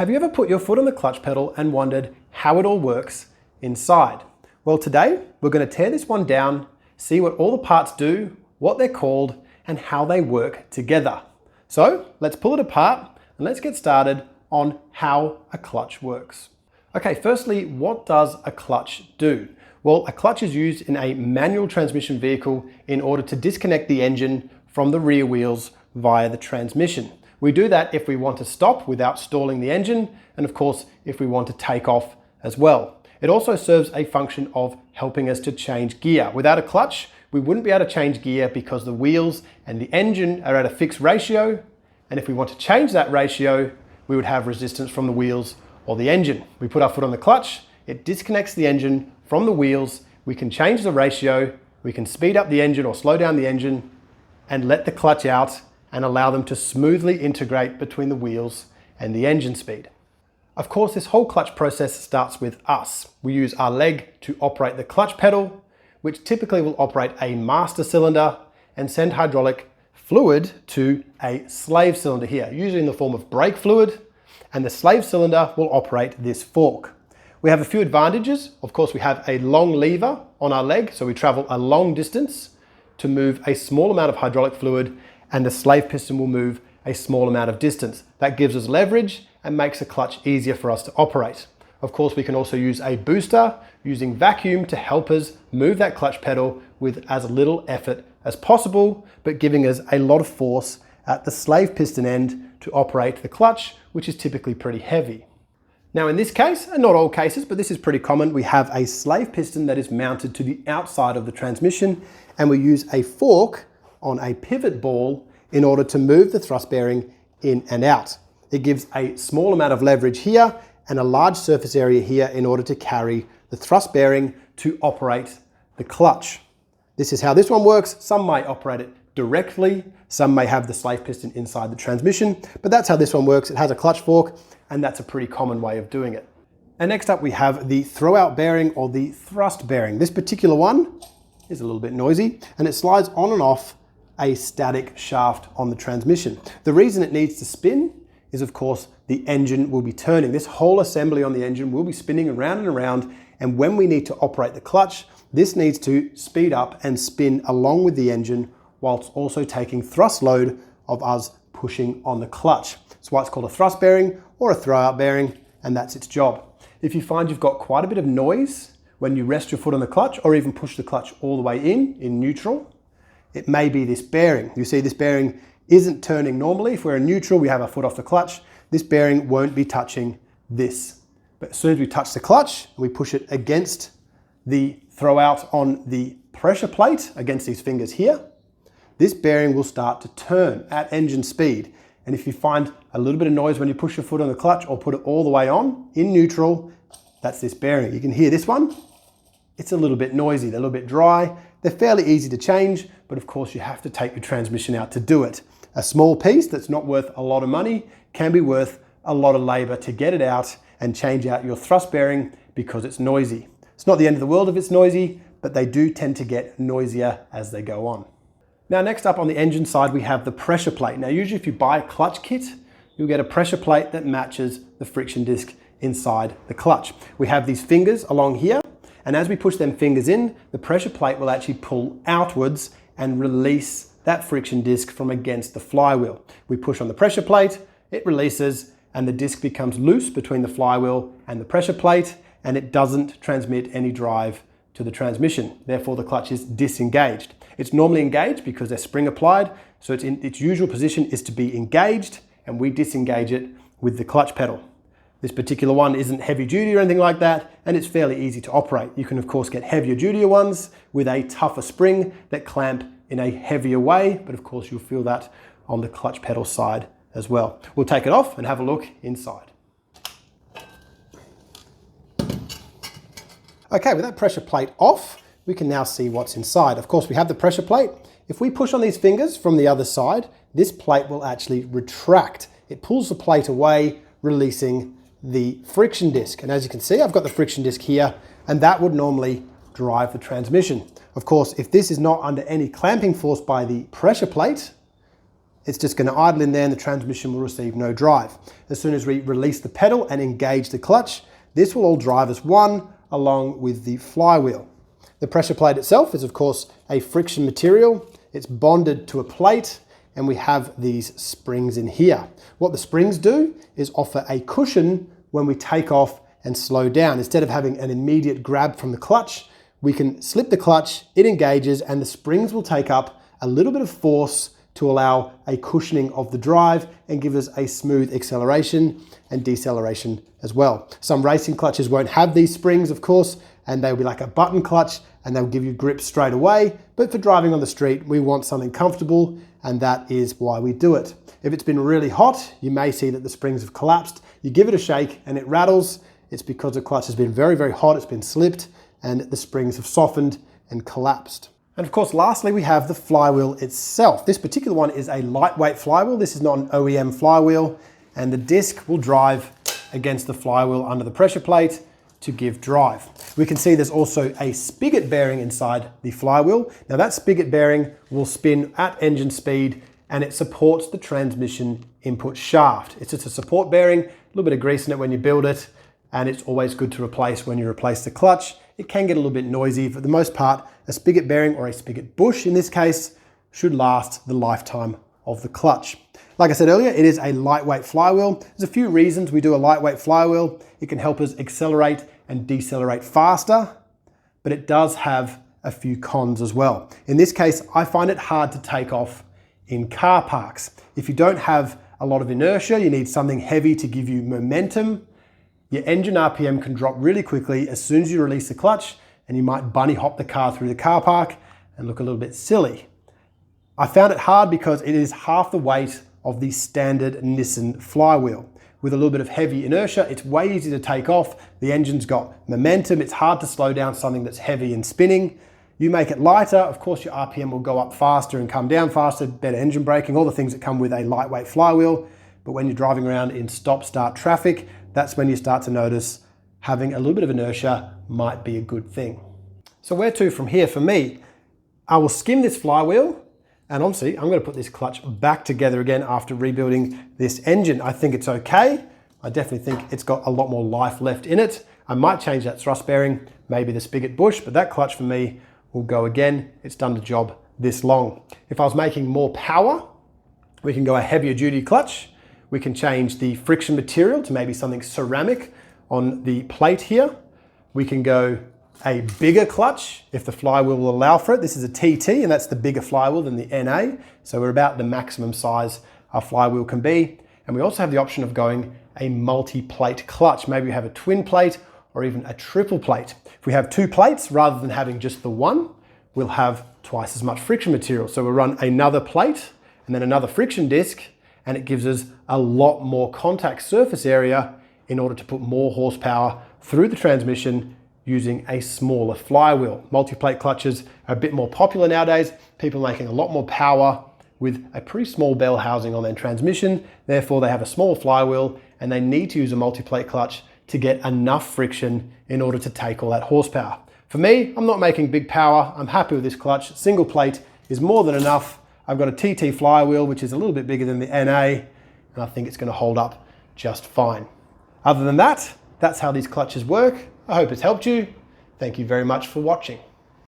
Have you ever put your foot on the clutch pedal and wondered how it all works inside? Well, today we're going to tear this one down, see what all the parts do, what they're called, and how they work together. So let's pull it apart and let's get started on how a clutch works. Okay, firstly, what does a clutch do? Well, a clutch is used in a manual transmission vehicle in order to disconnect the engine from the rear wheels via the transmission. We do that if we want to stop without stalling the engine, and of course, if we want to take off as well. It also serves a function of helping us to change gear. Without a clutch, we wouldn't be able to change gear because the wheels and the engine are at a fixed ratio, and if we want to change that ratio, we would have resistance from the wheels or the engine. We put our foot on the clutch, it disconnects the engine from the wheels, we can change the ratio, we can speed up the engine or slow down the engine, and let the clutch out and allow them to smoothly integrate between the wheels and the engine speed. Of course, this whole clutch process starts with us. We use our leg to operate the clutch pedal, which typically will operate a master cylinder and send hydraulic fluid to a slave cylinder here, usually in the form of brake fluid, and the slave cylinder will operate this fork. We have a few advantages. Of course, we have a long lever on our leg, so we travel a long distance to move a small amount of hydraulic fluid, and the slave piston will move a small amount of distance. That gives us leverage and makes the clutch easier for us to operate. Of course, we can also use a booster using vacuum to help us move that clutch pedal with as little effort as possible, but giving us a lot of force at the slave piston end to operate the clutch, which is typically pretty heavy. Now in this case, and not all cases, but this is pretty common, we have a slave piston that is mounted to the outside of the transmission, and we use a fork on a pivot ball in order to move the thrust bearing in and out. It gives a small amount of leverage here and a large surface area here in order to carry the thrust bearing to operate the clutch. This is how this one works. Some may operate it directly, some may have the slave piston inside the transmission, but that's how this one works. It has a clutch fork, and that's a pretty common way of doing it. And next up we have the throwout bearing or the thrust bearing. This particular one is a little bit noisy, and it slides on and off a static shaft on the transmission. The reason it needs to spin is, of course, the engine will be turning. This whole assembly on the engine will be spinning around and around, and when we need to operate the clutch, this needs to speed up and spin along with the engine whilst also taking thrust load of us pushing on the clutch. That's why it's called a thrust bearing or a throwout bearing, and that's its job. If you find you've got quite a bit of noise when you rest your foot on the clutch or even push the clutch all the way in neutral, it may be this bearing. You see this bearing isn't turning normally. If we're in neutral, we have our foot off the clutch, this bearing won't be touching this. But as soon as we touch the clutch, we push it against the throwout on the pressure plate, against these fingers here, this bearing will start to turn at engine speed. And if you find a little bit of noise when you push your foot on the clutch or put it all the way on, in neutral, that's this bearing. You can hear this one. It's a little bit noisy, they're a little bit dry. They're fairly easy to change, but of course you have to take your transmission out to do it. A small piece that's not worth a lot of money can be worth a lot of labor to get it out and change out your thrust bearing because it's noisy. It's not the end of the world if it's noisy, but they do tend to get noisier as they go on. Now next up on the engine side, we have the pressure plate. Now usually if you buy a clutch kit, you'll get a pressure plate that matches the friction disc inside the clutch. We have these fingers along here, and as we push them fingers in, the pressure plate will actually pull outwards and release that friction disc from against the flywheel. We push on the pressure plate, it releases, and the disc becomes loose between the flywheel and the pressure plate, and it doesn't transmit any drive to the transmission. Therefore, the clutch is disengaged. It's normally engaged because there's spring applied, so its usual position is to be engaged, and we disengage it with the clutch pedal. This particular one isn't heavy duty or anything like that, and it's fairly easy to operate. You can of course get heavier duty ones with a tougher spring that clamp in a heavier way, but of course you'll feel that on the clutch pedal side as well. We'll take it off and have a look inside. Okay, with that pressure plate off, we can now see what's inside. Of course, we have the pressure plate. If we push on these fingers from the other side, this plate will actually retract. It pulls the plate away, releasing the friction disc. And as you can see, I've got the friction disc here, and that would normally drive the transmission. Of course, if this is not under any clamping force by the pressure plate, it's just going to idle in there and the transmission will receive no drive. As soon as we release the pedal and engage the clutch, this will all drive as one along with the flywheel. The pressure plate itself is of course a friction material. It's bonded to a plate and we have these springs in here. What the springs do is offer a cushion when we take off and slow down. Instead of having an immediate grab from the clutch, we can slip the clutch, it engages, and the springs will take up a little bit of force to allow a cushioning of the drive and give us a smooth acceleration and deceleration as well. Some racing clutches won't have these springs, of course, and they'll be like a button clutch and they'll give you grip straight away. But for driving on the street, we want something comfortable, and that is why we do it. If it's been really hot, you may see that the springs have collapsed. You give it a shake and it rattles. It's because the clutch has been very, very hot, it's been slipped, and the springs have softened and collapsed. And of course, lastly, we have the flywheel itself. This particular one is a lightweight flywheel. This is not an OEM flywheel, and the disc will drive against the flywheel under the pressure plate to give drive. We can see there's also a spigot bearing inside the flywheel. Now that spigot bearing will spin at engine speed and it supports the transmission input shaft. It's just a support bearing, a little bit of grease in it when you build it, and it's always good to replace when you replace the clutch. It can get a little bit noisy. For the most part, a spigot bearing, or a spigot bush in this case, should last the lifetime of the clutch. Like I said earlier, it is a lightweight flywheel. There's a few reasons we do a lightweight flywheel. It can help us accelerate and decelerate faster, but it does have a few cons as well. In this case, I find it hard to take off in car parks. If you don't have a lot of inertia, you need something heavy to give you momentum. Your engine RPM can drop really quickly as soon as you release the clutch, and you might bunny hop the car through the car park and look a little bit silly. I found it hard because it is half the weight of the standard Nissan flywheel. With a little bit of heavy inertia, it's way easier to take off. The engine's got momentum. It's hard to slow down something that's heavy and spinning. You make it lighter, of course your RPM will go up faster and come down faster, better engine braking, all the things that come with a lightweight flywheel. But when you're driving around in stop-start traffic, that's when you start to notice having a little bit of inertia might be a good thing. So where to from here for me? I will skim this flywheel, and obviously I'm going to put this clutch back together again after rebuilding this engine. I think it's okay. I definitely think it's got a lot more life left in it. I might change that thrust bearing, maybe the spigot bush, but that clutch for me will go again. It's done the job this long. If I was making more power, we can go a heavier duty clutch. We can change the friction material to maybe something ceramic on the plate here. We can go a bigger clutch if the flywheel will allow for it. This is a TT, and that's the bigger flywheel than the NA. So we're about the maximum size our flywheel can be. And we also have the option of going a multi-plate clutch. Maybe we have a twin plate or even a triple plate. If we have two plates rather than having just the one, we'll have twice as much friction material. So we'll run another plate and then another friction disc, and it gives us a lot more contact surface area in order to put more horsepower through the transmission using a smaller flywheel. Multi-plate clutches are a bit more popular nowadays. People are making a lot more power with a pretty small bell housing on their transmission. Therefore, they have a small flywheel and they need to use a multi-plate clutch to get enough friction in order to take all that horsepower. For me, I'm not making big power. I'm happy with this clutch. Single plate is more than enough. I've got a TT flywheel, which is a little bit bigger than the NA, and I think it's going to hold up just fine. Other than that, that's how these clutches work. I hope it's helped you. Thank you very much for watching.